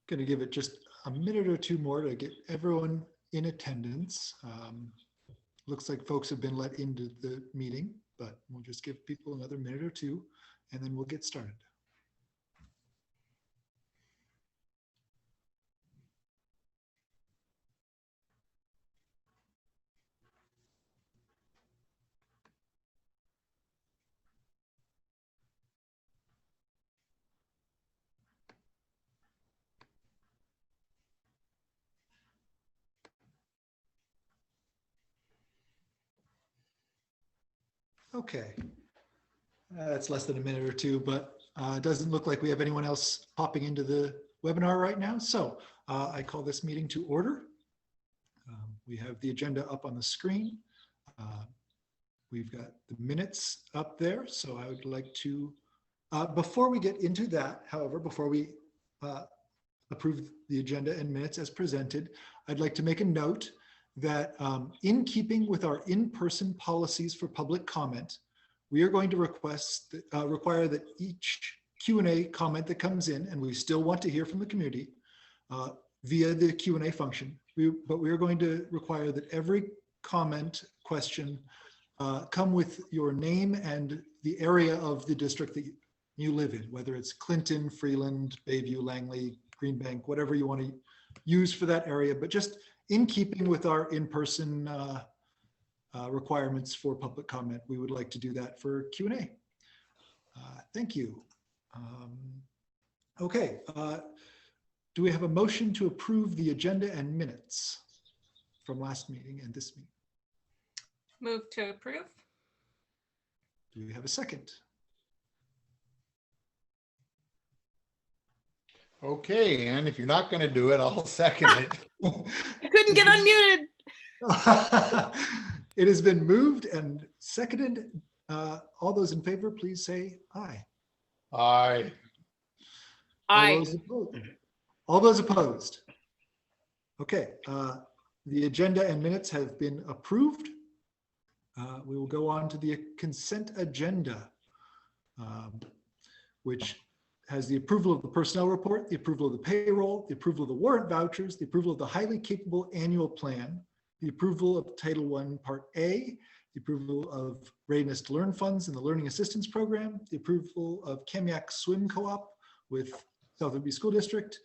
Going to give it just a minute or two more to get everyone in attendance. Looks like folks have been let into the meeting, but we'll just give people another minute or two and then we'll get started. Okay, it's less than a minute or two, but it doesn't look like we have anyone else popping into the webinar right now. So I call this meeting to order. We have the agenda up on the screen. We've got the minutes up there. So I would like to, before we get into that, however, before we approve the agenda and minutes as presented, I'd like to make a note that in keeping with our in-person policies for public comment, we are going to require that each Q&A comment that comes in, and we still want to hear from the community via the Q&A function, but we are going to require that every comment question come with your name and the area of the district that you live in, whether it's Clinton, Freeland, Bayview, Langley, Greenbank, whatever you want to use for that area, but just in keeping with our in-person requirements for public comment, we would like to do that for Q&A. Thank you. Okay, do we have a motion to approve the agenda and minutes from last meeting and this meeting? Move to approve. Do we have a second? Okay, and if you're not going to do it, I'll second it. I couldn't get unmuted. It has been moved and seconded. All those in favor, please say aye. Aye. Aye. All those opposed? Okay, the agenda and minutes have been approved. We will go on to the consent agenda, which has the approval of the personnel report, the approval of the payroll, the approval of the warrant vouchers, the approval of the highly capable annual plan, the approval of Title I Part A, the approval of Readiness to Learn funds in the Learning Assistance Program, the approval of Kamiak Swim Co-op with South Whidbey School District,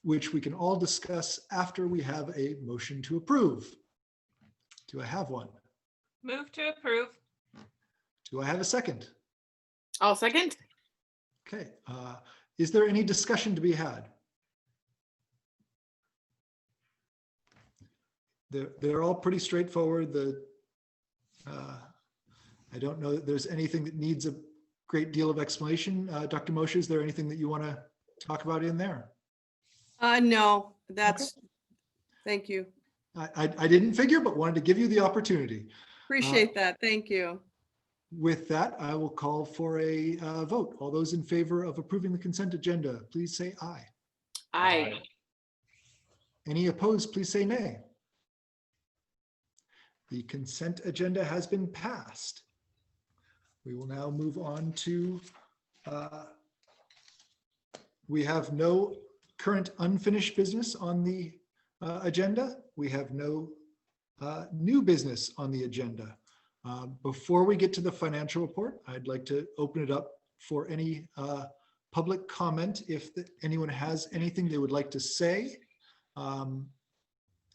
which we can all discuss after we have a motion to approve. Do I have one? Move to approve. Do I have a second? I'll second. Okay, is there any discussion to be had? They're all pretty straightforward. I don't know that there's anything that needs a great deal of explanation. Dr. Moshe, is there anything that you want to talk about in there? No, that's, Okay. Thank you. I didn't figure, but wanted to give you the opportunity. Appreciate that. Thank you. With that, I will call for a vote. All those in favor of approving the consent agenda, please say aye. Aye. Any opposed, please say nay. The consent agenda has been passed. We will now move on to, we have no current unfinished business on the agenda. We have no new business on the agenda. Before we get to the financial report, I'd like to open it up for any public comment. If anyone has anything they would like to say,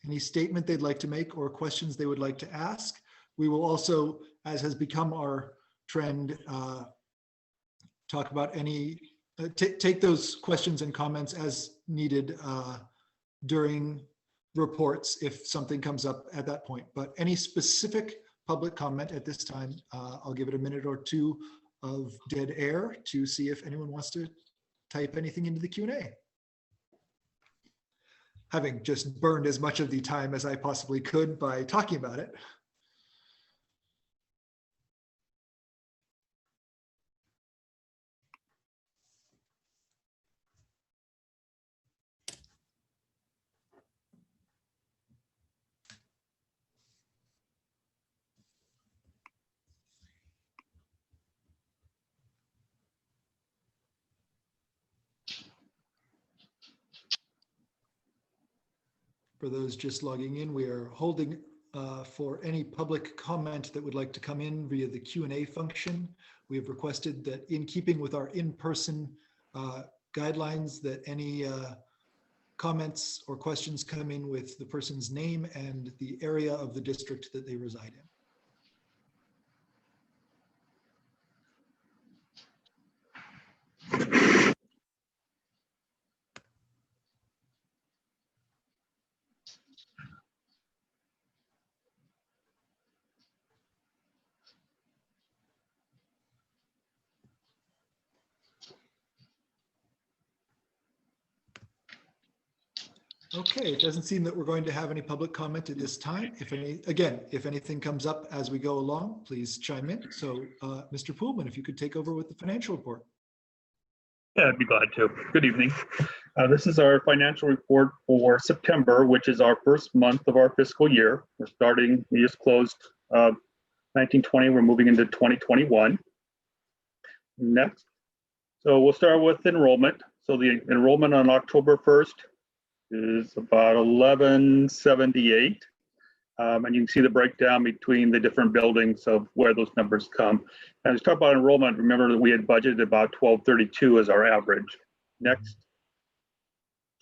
any statement they'd like to make or questions they would like to ask. We will also, as has become our trend, talk about any, take those questions and comments as needed during reports if something comes up at that point. But any specific public comment at this time, I'll give it a minute or two of dead air to see if anyone wants to type anything into the Q&A. Having just burned as much of the time as I possibly could by talking about it. For those just logging in, we are holding for any public comment that would like to come in via the Q&A function. We have requested that, in keeping with our in-person guidelines, that any comments or questions come in with the person's name and the area of the district that they reside in. Okay, it doesn't seem that we're going to have any public comment at this time. If anything comes up as we go along, please chime in. So, Mr. Poolman, if you could take over with the financial report. Yeah, I'd be glad to. Good evening. This is our financial report for September, which is our first month of our fiscal year. We just closed 1920, we're moving into 2021. Next. So we'll start with enrollment. So the enrollment on October 1st is about 1178. And you can see the breakdown between the different buildings of where those numbers come. And let's talk about enrollment. Remember that we had budgeted about 1232 as our average. Next.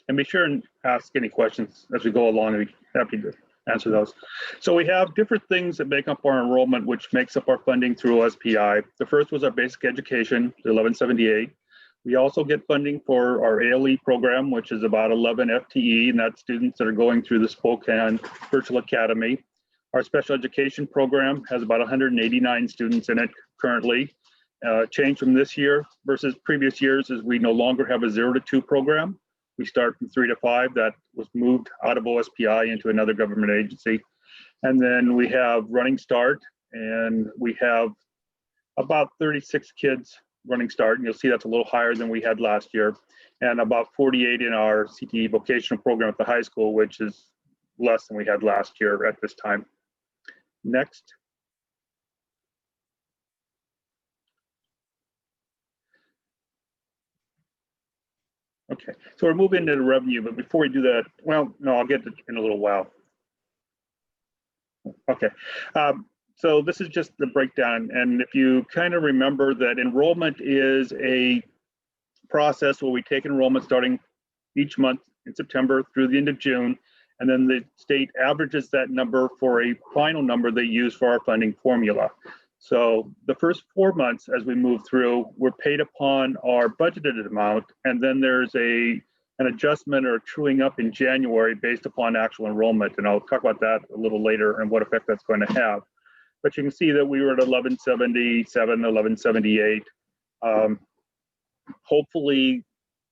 And be sure and ask any questions as we go along, and be happy to answer those. So we have different things that make up our enrollment, which makes up our funding through OSPI. The first was our basic education, the 1178. We also get funding for our ALE program, which is about 11 FTE, and that's students that are going through the Spokane Virtual Academy. Our special education program has about 189 students in it currently. Change from this year versus previous years is we no longer have a 0 to 2 program. We start from 3 to 5. That was moved out of OSPI into another government agency. And then we have Running Start, and we have about 36 kids Running Start, and you'll see that's a little higher than we had last year, and about 48 in our CTE vocational program at the high school, which is less than we had last year at this time. Next. Okay, so we're moving into the revenue, but before we do that, well, no, I'll get to it in a little while. Okay. So this is just the breakdown, and if you kind of remember that enrollment is a process where we take enrollment starting each month in September through the end of June, and then the state averages that number for a final number they use for our funding formula. So the first 4 months as we move through, we're paid upon our budgeted amount, and then there's an adjustment or truing up in January based upon actual enrollment, and I'll talk about that a little later and what effect that's going to have. But you can see that we were at 1177, 1178. Hopefully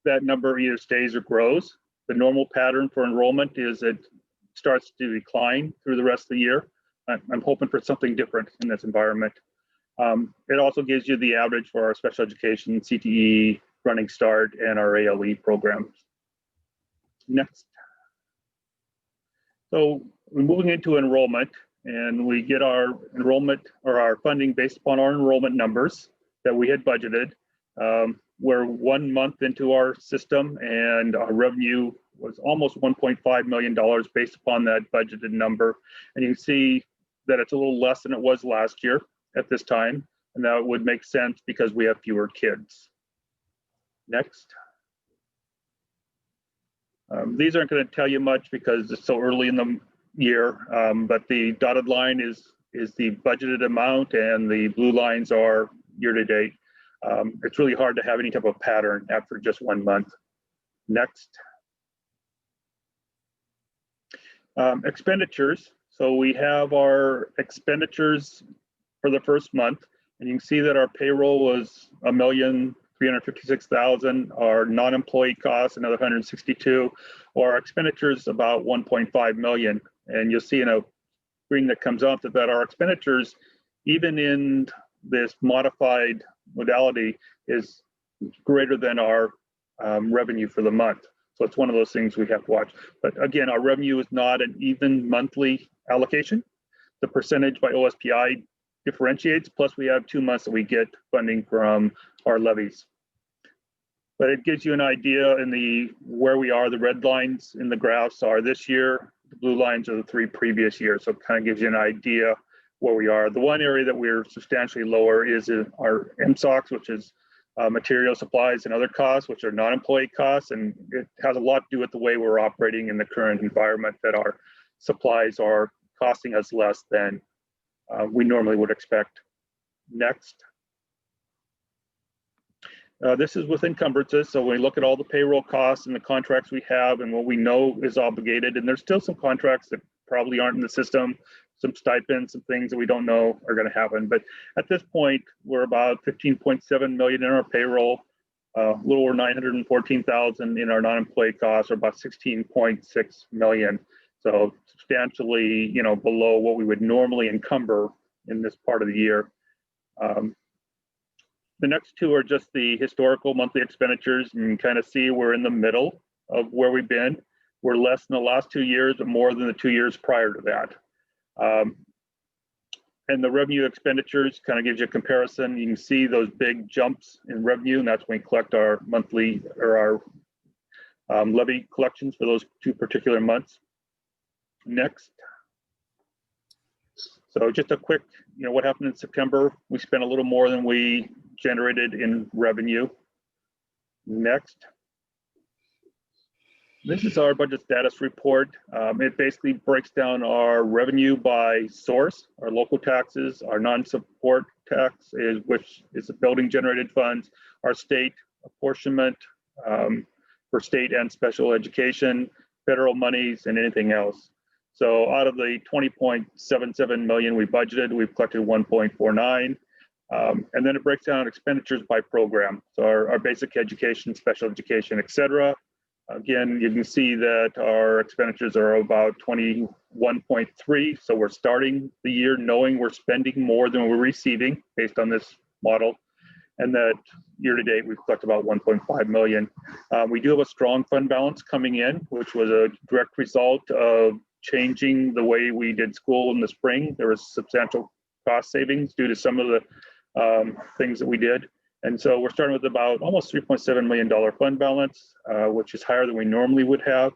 that number either stays or grows. The normal pattern for enrollment is it starts to decline through the rest of the year. I'm hoping for something different in this environment. It also gives you the average for our special education, CTE, Running Start, and our ALE programs. Next. So we're moving into enrollment, and we get our enrollment or our funding based upon our enrollment numbers that we had budgeted. We're 1 month into our system, and our revenue was almost $1.5 million based upon that budgeted number. And you can see that it's a little less than it was last year at this time, and that would make sense because we have fewer kids. Next. These aren't going to tell you much because it's so early in the year, but the dotted line is the budgeted amount, and the blue lines are year to date. It's really hard to have any type of pattern after just 1 month. Next. Expenditures. So we have our expenditures for the first month, and you can see that our payroll was $1,356,000. Our non-employee costs another 162, or our expenditures about 1.5 million. And you'll see in a screen that comes up that our expenditures, even in this modified modality, is greater than our revenue for the month. So it's one of those things we have to watch. But again, our revenue is not an even monthly allocation. The percentage by OSPI differentiates, plus we have 2 months that we get funding from our levies. But it gives you an idea in where we are. The red lines in the graphs are this year, The blue lines are the 3 previous years, so it kind of gives you an idea where we are. The one area that we're substantially lower is our MSOCs, which is material, supplies, and other costs, which are non-employee costs, and it has a lot to do with the way we're operating in the current environment, that our supplies are costing us less than we normally would expect. Next. This is with encumbrances. So when we look at all the payroll costs and the contracts we have and what we know is obligated, and there's still some contracts that probably aren't in the system, some stipends, some things that we don't know are going to happen. But at this point, we're about 15.7 million in our payroll, a little over 914,000 in our non-employee costs, or about 16.6 million. So substantially, below what we would normally encumber in this part of the year. The next 2 are just the historical monthly expenditures, and you can kind of see we're in the middle of where we've been. We're less than the last 2 years, but more than the 2 years prior to that. And the revenue expenditures kind of gives you a comparison. You can see those big jumps in revenue, and that's when we collect our monthly or our levy collections for those 2 particular months. Next. So just a quick, what happened in September? We spent a little more than we generated in revenue. Next. This is our budget status report. It basically breaks down our revenue by source, our local taxes, our non-support tax, which is the building generated funds, our state apportionment for state and special education, federal monies, and anything else. So out of the 20.77 million we budgeted, we've collected 1.49. And then it breaks down expenditures by program. So our basic education, special education, et cetera. Again, you can see that our expenditures are about 21.3. So we're starting the year knowing we're spending more than we're receiving based on this model. And that year to date, we've collected about 1.5 million. We do have a strong fund balance coming in, which was a direct result of changing the way we did school in the spring. There was substantial cost savings due to some of the things that we did. And so we're starting with about almost $3.7 million fund balance, which is higher than we normally would have.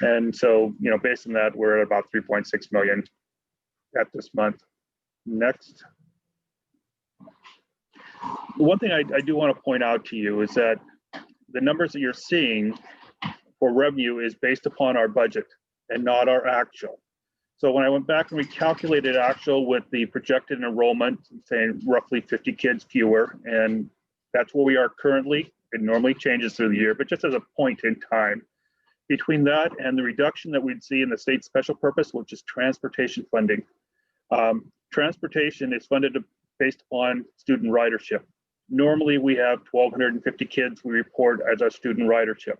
And so, based on that, we're at about 3.6 million at this month. Next. One thing I do want to point out to you is that the numbers that you're seeing for revenue is based upon our budget and not our actual. So when I went back and recalculated actual with the projected enrollment, saying roughly 50 kids fewer, and that's where we are currently. It normally changes through the year, but just as a point in time. Between that and the reduction that we'd see in the state special purpose, which is transportation funding. Transportation is funded based upon student ridership. Normally we have 1,250 kids we report as our student ridership.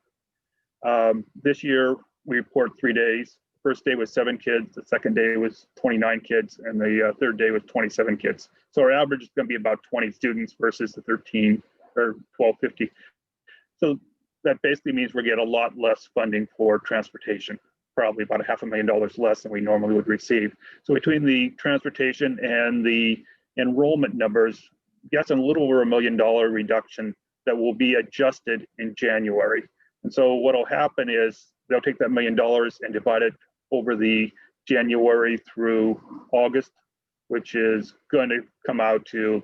This year we report 3 days. First day was 7 kids, the second day was 29 kids, and the third day was 27 kids. So our average is going to be about 20 students versus the 13 or 1,250. So that basically means we get a lot less funding for transportation, probably about $500,000 less than we normally would receive. So between the transportation and the enrollment numbers, that's a little over $1 million reduction that will be adjusted in January. And so what will happen is they'll take that $1 million and divide it over the January through August, which is going to come out to,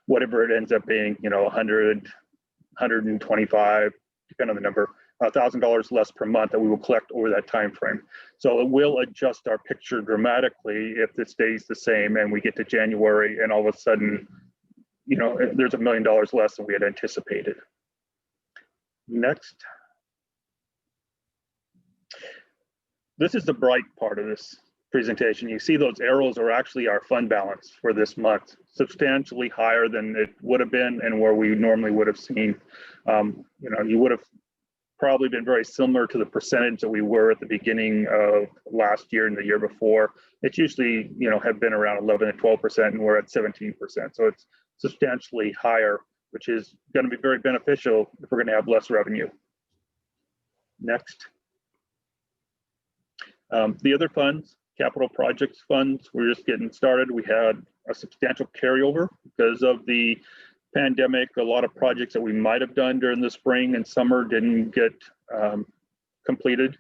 whatever it ends up being, 100, 125, depending on the number, $1,000 less per month that we will collect over that time frame. So it will adjust our picture dramatically if it stays the same and we get to January and all of a sudden, there's $1 million less than we had anticipated. Next. This is the bright part of this presentation. You see those arrows are actually our fund balance for this month, substantially higher than it would have been and where we normally would have seen. You would have probably been very similar to the percentage that we were at the beginning of last year and the year before. It's usually, have been around 11 to 12%, and we're at 17%. So it's substantially higher, which is going to be very beneficial if we're going to have less revenue. Next. The other funds, capital projects funds, we're just getting started. We had a substantial carryover because of the pandemic. A lot of projects that we might have done during the spring and summer didn't get completed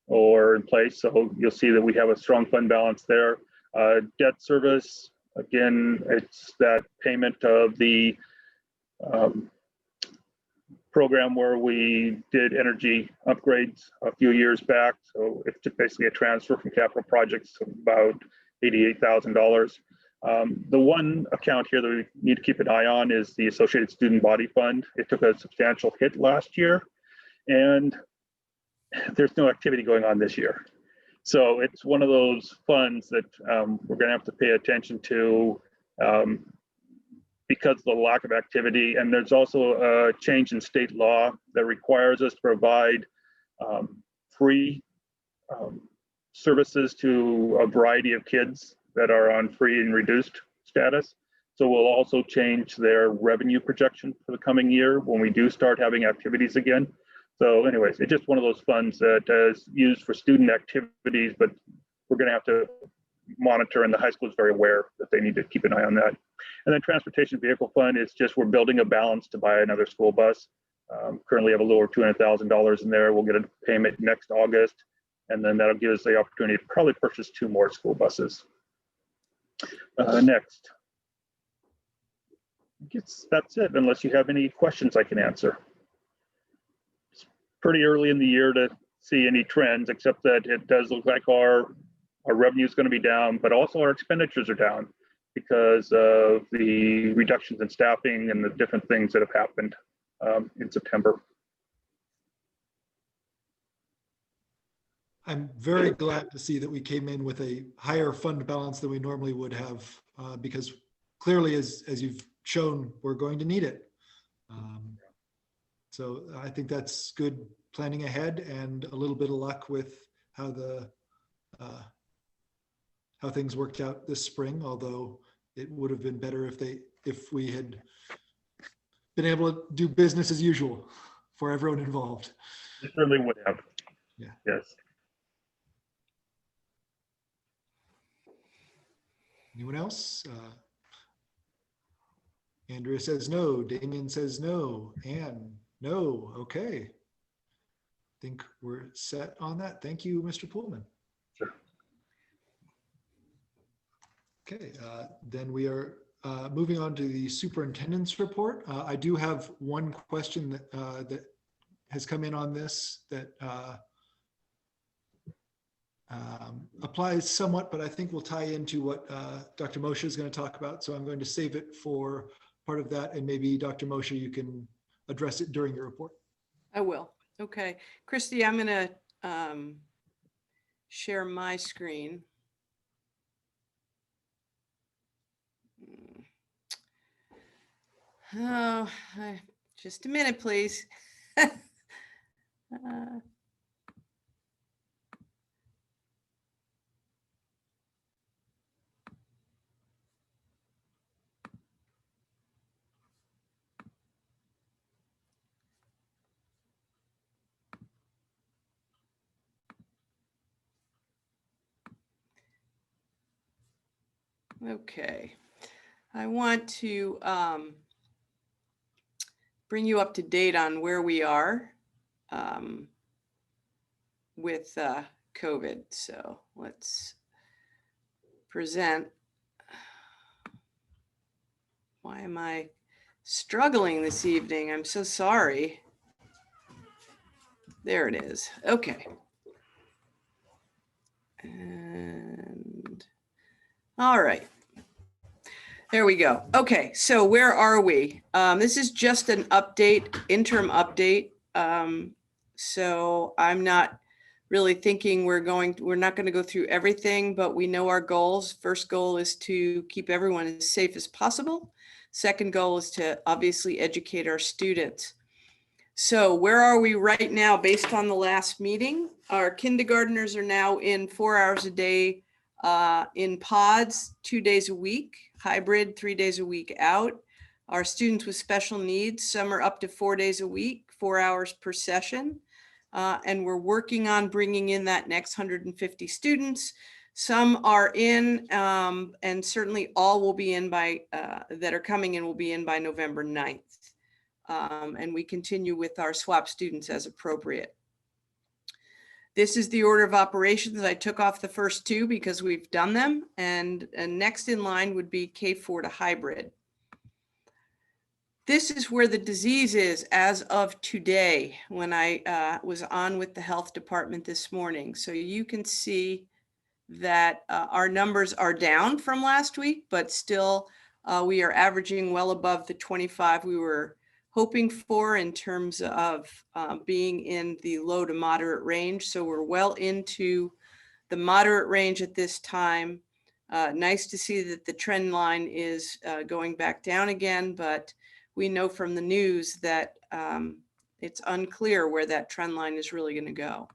or in place. So you'll see that we have a strong fund balance there. Debt service, again, it's that payment of the program where we did energy upgrades a few years back. So it's just basically a transfer from capital projects of about $88,000. The one account here that we need to keep an eye on is the Associated Student Body Fund. It took a substantial hit last year, and there's no activity going on this year. So it's one of those funds that we're going to have to pay attention to because of the lack of activity. And there's also a change in state law that requires us to provide free services to a variety of kids that are on free and reduced status. So we'll also change their revenue projection for the coming year when we do start having activities again. So anyways, it's just one of those funds that is used for student activities, but we're going to have to monitor, and the high school is very aware that they need to keep an eye on that. And then transportation vehicle fund is just, we're building a balance to buy another school bus. Currently have a little over $200,000 in there. We'll get a payment next August, and then that'll give us the opportunity to probably purchase 2 more school buses. Next. I guess that's it, unless you have any questions I can answer. It's pretty early in the year to see any trends, except that it does look like our revenue is going to be down, but also our expenditures are down because of the reductions in staffing and the different things that have happened in September. I'm very glad to see that we came in with a higher fund balance than we normally would have, because clearly, as you've shown, we're going to need it. So I think that's good planning ahead, and a little bit of luck with how how things worked out this spring. Although it would have been better if we had been able to do business as usual for everyone involved. It certainly would have. Yeah. Yes. Anyone else? Andrea says no. Damien says no. Anne, no. Okay. I think we're set on that. Thank you, Mr. Pullman. Sure. Okay, then we are moving on to the superintendent's report. I do have one question that has come in on this that applies somewhat, but I think will tie into what Dr. Moshe is going to talk about. So I'm going to save it for part of that, and maybe Dr. Moshe, you can address it during your report. I will. Okay. Christy, I'm going to share my screen. Oh, just a minute, please. Okay, I want to bring you up to date on where we are with COVID. So let's present. Why am I struggling this evening? I'm so sorry. There it is. Okay. And all right. There we go. Okay, so where are we? This is just an update, interim update. So I'm not really thinking we're not going to go through everything, but we know our goals. First goal is to keep everyone as safe as possible. Second goal is to obviously educate our students. So where are we right now based on the last meeting? Our kindergartners are now in 4 hours a day in pods, 2 days a week, hybrid, 3 days a week out. Our students with special needs, some are up to 4 days a week, 4 hours per session. And we're working on bringing in that next 150 students. Some are in, and certainly all will be in by, that are coming in will be in by November 9th. And we continue with our swap students as appropriate. This is the order of operations. I took off the first two because we've done them. And next in line would be K4 to hybrid. This is where the disease is as of today when I was on with the health department this morning. So you can see that our numbers are down from last week, but still we are averaging well above the 25 we were hoping for in terms of being in the low to moderate range. So we're well into the moderate range at this time. Nice to see that the trend line is going back down again, but we know from the news that it's unclear where that trend line is really going to go.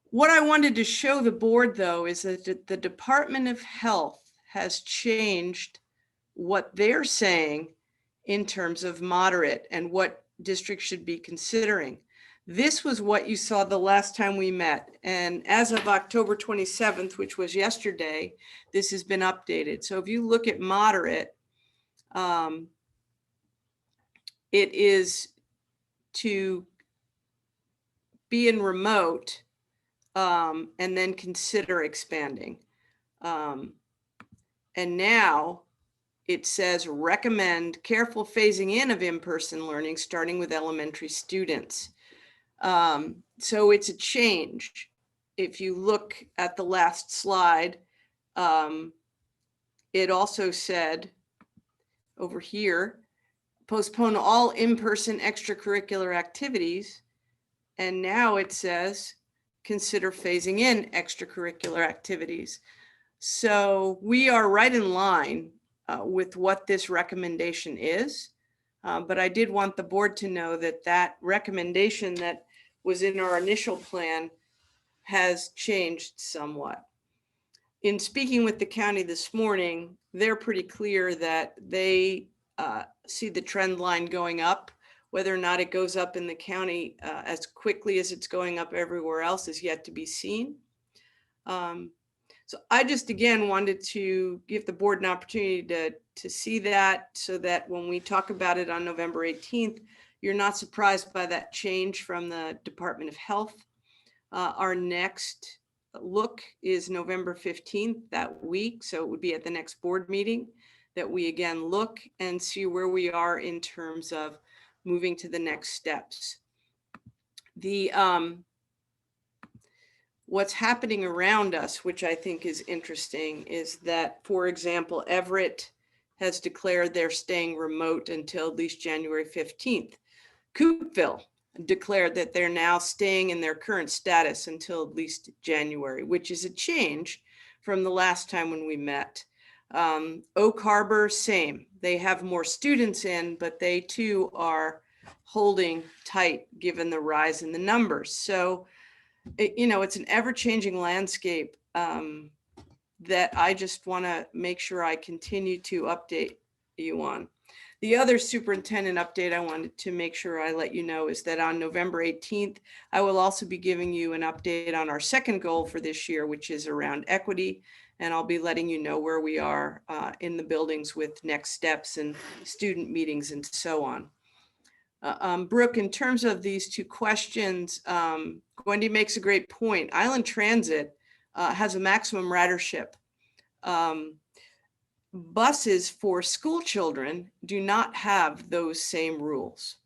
What I wanted to show the board, though, is that the Department of Health has changed what they're saying in terms of moderate and what districts should be considering. This was what you saw the last time we met. And as of October 27th, which was yesterday, this has been updated. So if you look at moderate, it is to be in remote and then consider expanding. And now it says recommend careful phasing in of in-person learning, starting with elementary students. So it's a change. If you look at the last slide, it also said over here, postpone all in-person extracurricular activities. And now it says, consider phasing in extracurricular activities. So we are right in line with what this recommendation is. But I did want the board to know that that recommendation that was in our initial plan has changed somewhat. In speaking with the county this morning, they're pretty clear that they see the trend line going up. Whether or not it goes up in the county as quickly as it's going up everywhere else is yet to be seen. So I just, again, wanted to give the board an opportunity to see that so that when we talk about it on November 18th, you're not surprised by that change from the Department of Health. Our next look is November 15th that week. So it would be at the next board meeting that we again look and see where we are in terms of moving to the next steps. The what's happening around us, which I think is interesting, is that, for example, Everett has declared they're staying remote until at least January 15th. Coopville declared that they're now staying in their current status until at least January, which is a change from the last time when we met. Oak Harbor, same. They have more students in, but they too are holding tight given the rise in the numbers. So, it's an ever-changing landscape that I just want to make sure I continue to update you on. The other superintendent update I wanted to make sure I let you know is that on November 18th, I will also be giving you an update on our second goal for this year, which is around equity. And I'll be letting you know where we are in the buildings with next steps and student meetings and so on. Brooke, in terms of these two questions, Wendy makes a great point. Island Transit has a maximum ridership. Buses for school children do not have those same rules.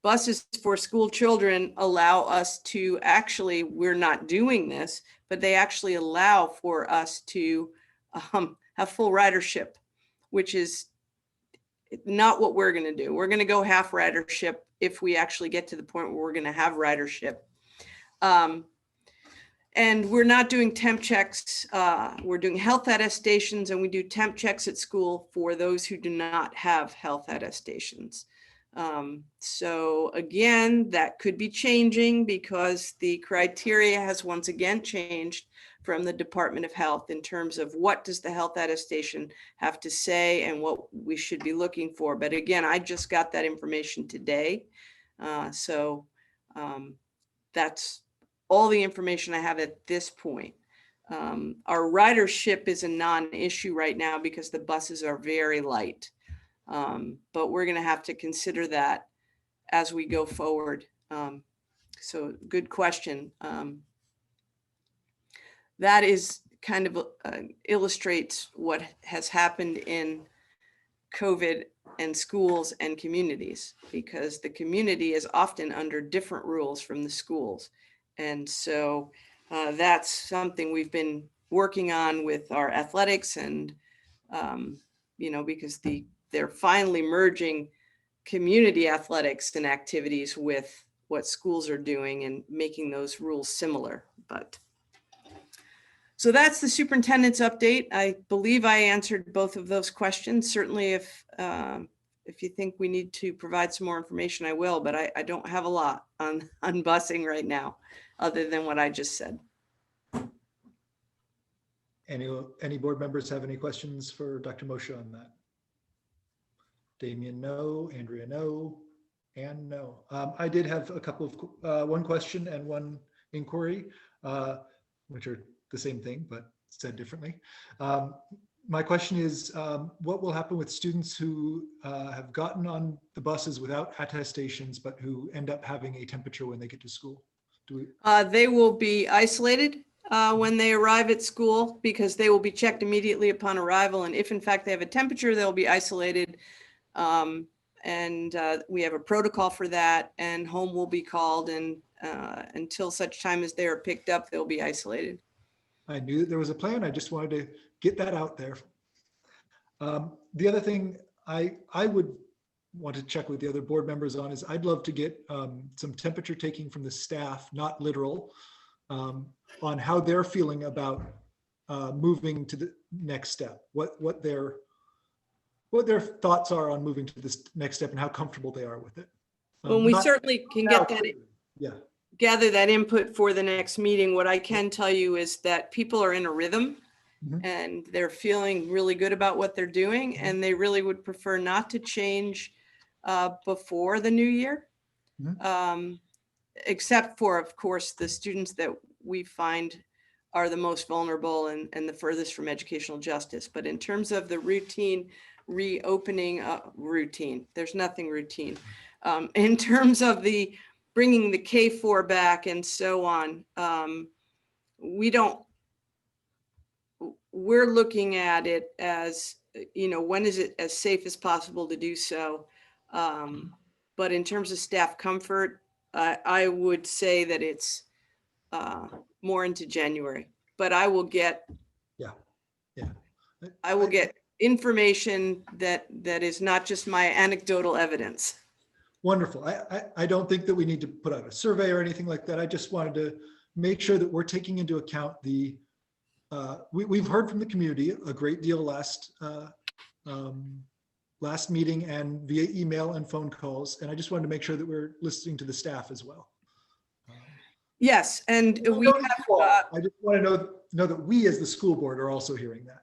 Buses for school children allow us to actually, we're not doing this, but they actually allow for us to have full ridership, which is not what we're going to do. We're going to go half ridership if we actually get to the point where we're going to have ridership. And we're not doing temp checks. We're doing health attestations, and we do temp checks at school for those who do not have health attestations. So again, that could be changing because the criteria has once again changed from the Department of Health in terms of what does the health attestation have to say and what we should be looking for. But again, I just got that information today. That's all the information I have at this point. Our ridership is a non-issue right now because the buses are very light. But we're going to have to consider that as we go forward So good question. That is kind of illustrates what has happened in COVID and schools and communities, because the community is often under different rules from the schools. And so that's something we've been working on with our athletics, and because they're finally merging community athletics and activities with what schools are doing and making those rules similar. But so that's the superintendent's update. I believe I answered both of those questions. Certainly if you think we need to provide some more information, I will, but I don't have a lot on busing right now, other than what I just said. Any board members have any questions for Dr. Moshe on that? Damien, no. Andrea, no. Anne, no. I did have a couple of, one question and one inquiry, which are the same thing, but said differently. My question is, what will happen with students who have gotten on the buses without attestations, but who end up having a temperature when they get to school? They will be isolated when they arrive at school, because they will be checked immediately upon arrival. And if in fact they have a temperature, they'll be isolated. We have a protocol for that, and home will be called, and until such time as they are picked up, they'll be isolated. I knew that there was a plan. I just wanted to get that out there. The other thing I would want to check with the other board members on is I'd love to get some temperature taking from the staff, not literal, on how they're feeling about moving to the next step, what their thoughts are on moving to this next step and how comfortable they are with it. Well, we certainly can get that. Yeah. Gather that input for the next meeting. What I can tell you is that people are in a rhythm, and they're feeling really good about what they're doing, and they really would prefer not to change before the new year, except for, of course, the students that we find are the most vulnerable and the furthest from educational justice. But in terms of the routine reopening, there's nothing routine. In terms of the bringing the K4 back and so on, we're looking at it as, when is it as safe as possible to do so? But in terms of staff comfort, I would say that it's more into January, but I will get information that is not just my anecdotal evidence. Wonderful. I don't think that we need to put out a survey or anything like that. I just wanted to make sure that we're taking into account we've heard from the community a great deal last meeting and via email and phone calls. And I just wanted to make sure that we're listening to the staff as well. Yes, and we have. I just want to know that we as the school board are also hearing that.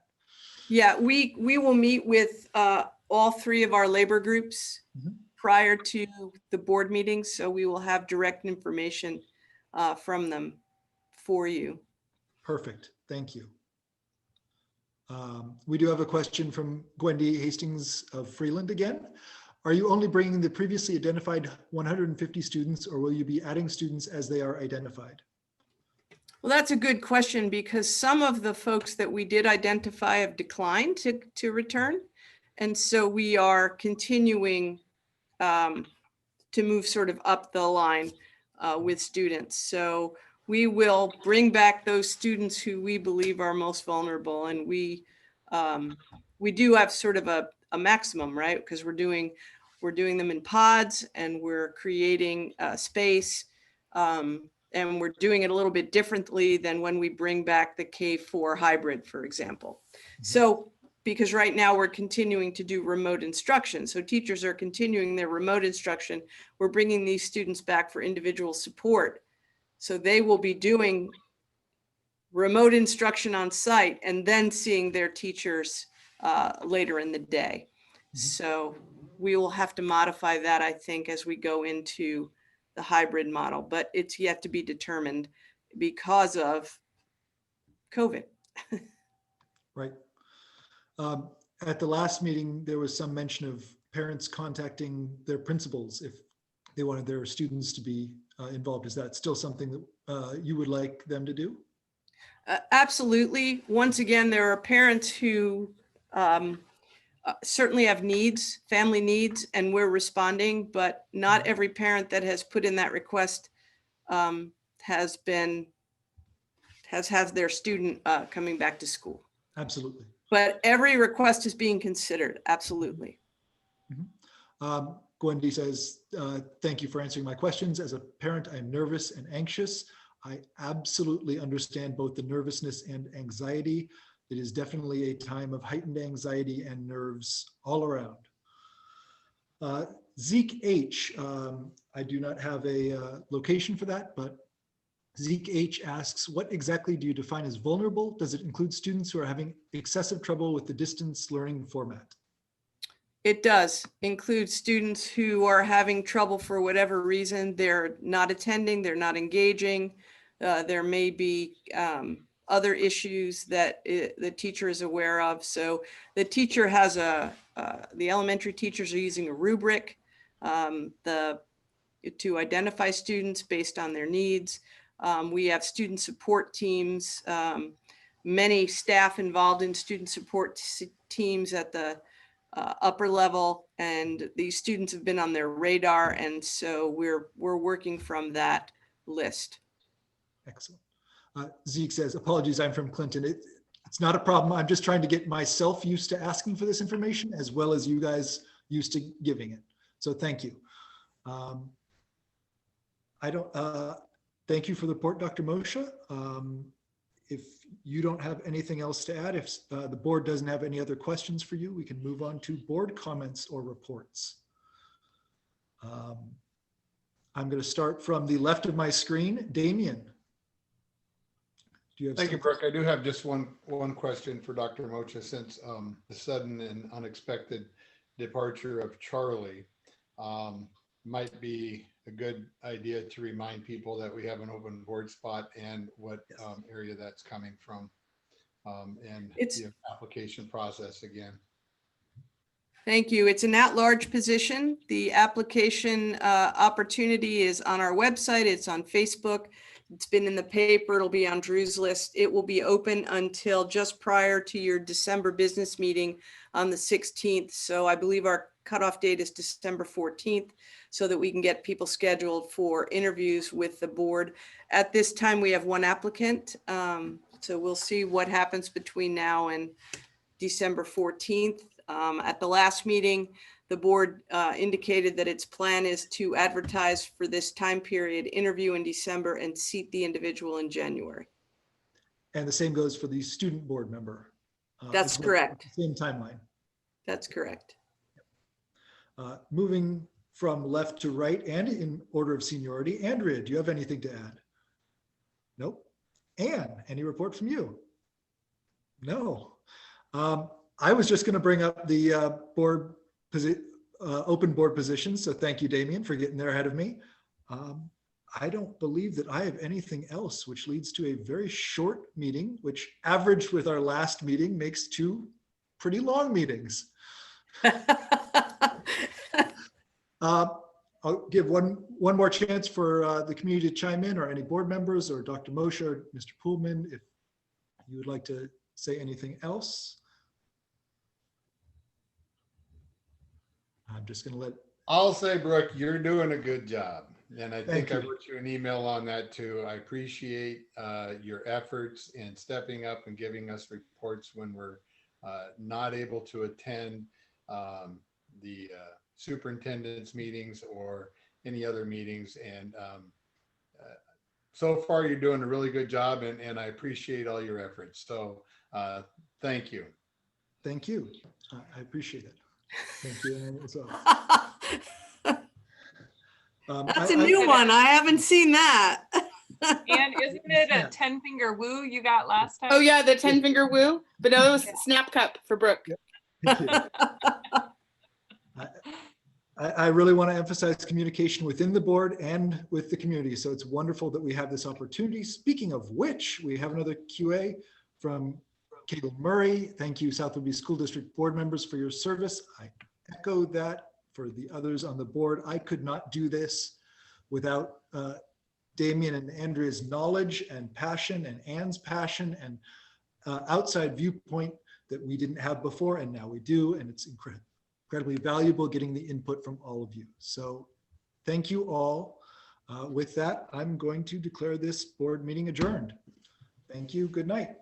Yeah, we will meet with all three of our labor groups prior to the board meeting, so we will have direct information from them for you. Perfect, thank you. We do have a question from Gwendy Hastings of Freeland again. Are you only bringing the previously identified 150 students, or will you be adding students as they are identified? Well, that's a good question, because some of the folks that we did identify have declined to return. And so we are continuing to move sort of up the line with students. So we will bring back those students who we believe are most vulnerable. And we do have sort of a maximum, right? Because we're doing them in pods, and we're creating space. And we're doing it a little bit differently than when we bring back the K4 hybrid, for example. So, because right now we're continuing to do remote instruction. So teachers are continuing their remote instruction. We're bringing these students back for individual support. So they will be doing remote instruction on site and then seeing their teachers later in the day. So we will have to modify that, I think, as we go into the hybrid model, but it's yet to be determined because of COVID. Right. At the last meeting, there was some mention of parents contacting their principals if they wanted their students to be involved. Is that still something that you would like them to do? Absolutely. Once again, there are parents who certainly have needs, family needs, and we're responding, but not every parent that has put in that request has their student coming back to school. Absolutely. But every request is being considered. Absolutely. Gwendy says, thank you for answering my questions. As a parent, I'm nervous and anxious. I absolutely understand both the nervousness and anxiety. It is definitely a time of heightened anxiety and nerves all around. Zeke H, I do not have a location for that, but Zeke H asks, what exactly do you define as vulnerable? Does it include students who are having excessive trouble with the distance learning format? It does include students who are having trouble for whatever reason. They're not attending, they're not engaging. There may be other issues that the teacher is aware of. So the teacher has the elementary teachers are using a rubric to identify students based on their needs. We have student support teams, many staff involved in student support teams at the upper level, and these students have been on their radar, and so we're working from that list. Excellent. Zeke says, apologies, I'm from Clinton. It's not a problem. I'm just trying to get myself used to asking for this information as well as you guys used to giving it. So thank you. Thank you for the report, Dr. Moshe. If you don't have anything else to add, if the board doesn't have any other questions for you, we can move on to board comments or reports. I'm going to start from the left of my screen. Damien. Do you have Thank you, something? Brooke. I do have just one question for Dr. Mocha, since the sudden and unexpected departure of Charlie might be a good idea to remind people that we have an open board spot and what area that's coming from, and the application process again. Thank you. It's an at-large position. The application opportunity is on our website. It's on Facebook. It's been in the paper. It'll be on Drew's list. It will be open until just prior to your December business meeting on the 16th. So I believe our cutoff date is December 14th, so that we can get people scheduled for interviews with the board. At this time, we have one applicant. So we'll see what happens between now and December 14th. At the last meeting, the board indicated that its plan is to advertise for this time period, interview in December, and seat the individual in January. And the same goes for the student board member. That's as well. correct. Same timeline. That's correct. Moving from left to right and in order of seniority, Andrea, do you have anything to add? Nope. Anne, any report from you? No. I was just going to bring up the open board positions. So thank you, Damien, for getting there ahead of me. I don't believe that I have anything else, which leads to a very short meeting, which averaged with our last meeting makes 2 pretty long meetings. I'll give one more chance for the community to chime in, or any board members, or Dr. Moshe or Mr. Poolman, if you would like to say anything else. I'm just going to let. I'll say, Brooke, you're doing a good job. And I think I you. wrote you an email on that too. I appreciate your efforts in stepping up and giving us reports when we're not able to attend the superintendent's meetings or any other meetings. And so far you're doing a really good job, and I appreciate all your efforts. So thank you. Thank you. I appreciate it. Thank you, Anne, as well. That's a new one. I haven't seen that. And isn't it a 10-finger woo you got last time? Oh yeah, the 10-finger woo, but no, it was snap cup for Brooke. Thank you. I really want to emphasize communication within the board and with the community. So it's wonderful that we have this opportunity. Speaking of which, we have another QA from Caitlin Murray. Thank you, South Whidbey School District board members, for your service. I echo that for the others on the board. I could not do this without Damien and Andrea's knowledge and passion and Anne's passion and outside viewpoint that we didn't have before, and now we do. And it's incredibly valuable getting the input from all of you. So thank you all. With that, I'm going to declare this board meeting adjourned. Thank you. Good night.